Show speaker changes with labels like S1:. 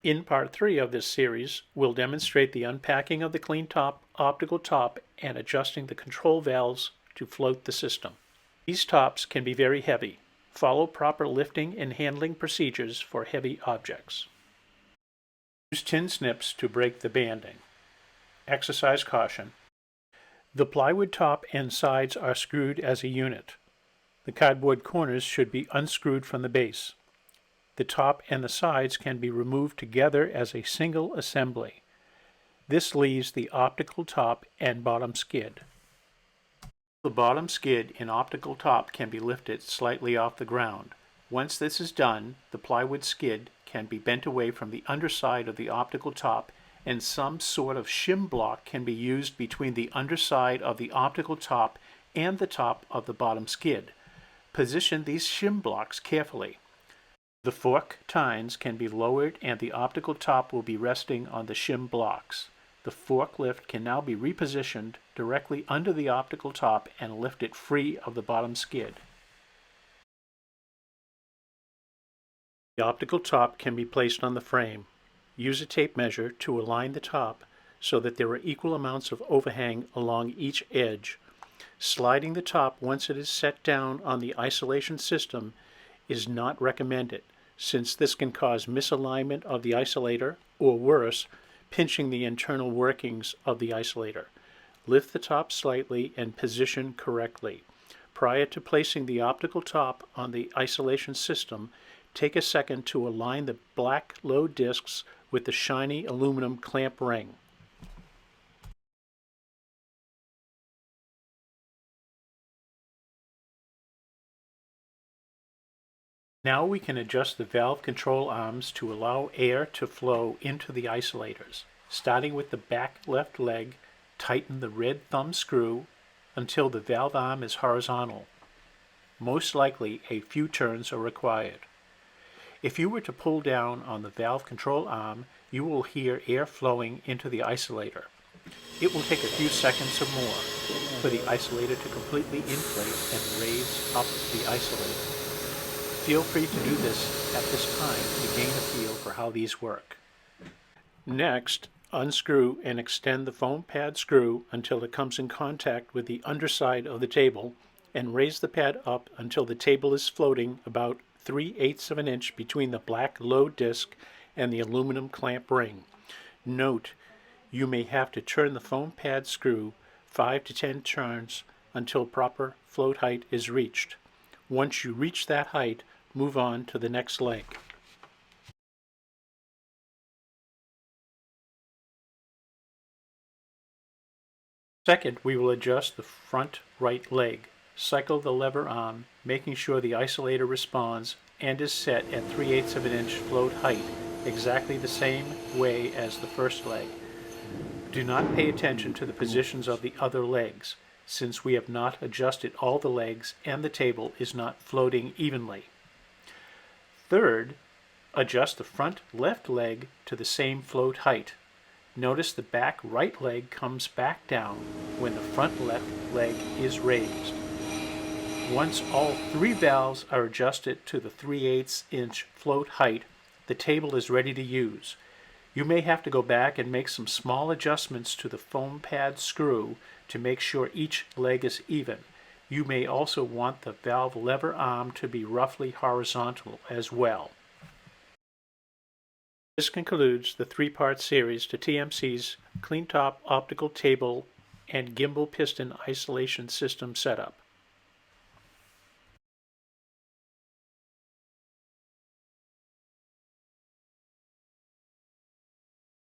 S1: In Part 3 of this series, we'll demonstrate the unpacking of the clean top, optical top, and adjusting the control valves to float the system. These tops can be very heavy. Follow proper lifting and handling procedures for heavy objects. Use tin snips to break the banding. Exercise caution. The plywood top and sides are screwed as a unit. The cardboard corners should be unscrewed from the base. The top and the sides can be removed together as a single assembly. This leaves the optical top and bottom skid. The bottom skid and optical top can be lifted slightly off the ground. Once this is done, the plywood skid can be bent away from the underside of the optical top, and some sort of shim block can be used between the underside of the optical top and the top of the bottom skid. Position these shim blocks carefully. The fork tines can be lowered and the optical top will be resting on the shim blocks. The forklift can now be repositioned directly under the optical top and lift it free of the bottom skid. The optical top can be placed on the frame. Use a tape measure to align the top so that there are equal amounts of overhang along each edge. Sliding the top once it is set down on the isolation system is not recommended, since this can cause misalignment of the isolator, or worse, pinching the internal workings of the isolator. Lift the top slightly and position correctly. Prior to placing the optical top on the isolation system, take a second to align the black load discs with the shiny aluminum clamp ring. Now we can adjust the valve control arms to allow air to flow into the isolators. Starting with the back left leg, tighten the red thumb screw until the valve arm is horizontal. Most likely, a few turns are required. If you were to pull down on the valve control arm, you will hear air flowing into the isolator. It will take a few seconds or more for the isolator to completely inflate and raise up the isolator. Feel free to do this at this time to gain a feel for how these work. Next, unscrew and extend the foam pad screw until it comes in contact with the underside of the table, and raise the pad up until the table is floating about 3/8 of an inch between the black load disc and the aluminum clamp ring. Note, you may have to turn the foam pad screw 5 to 10 turns until proper float height is reached. Once you reach that height, move on to the next leg. Second, we will adjust the front right leg. Cycle the lever arm, making sure the isolator responds and is set at 3/8 of an inch float height, exactly the same way as the first leg. Do not pay attention to the positions of the other legs, since we have not adjusted all the legs and the table is not floating evenly. Third, adjust the front left leg to the same float height. Notice the back right leg comes back down when the front left leg is raised. Once all three valves are adjusted to the 3/8 inch float height, the table is ready to use. You may have to go back and make some small adjustments to the foam pad screw to make sure each leg is even. You may also want the valve lever arm to be roughly horizontal as well. This concludes the three-part series to TMC's clean top optical table and gimbal piston isolation system setup.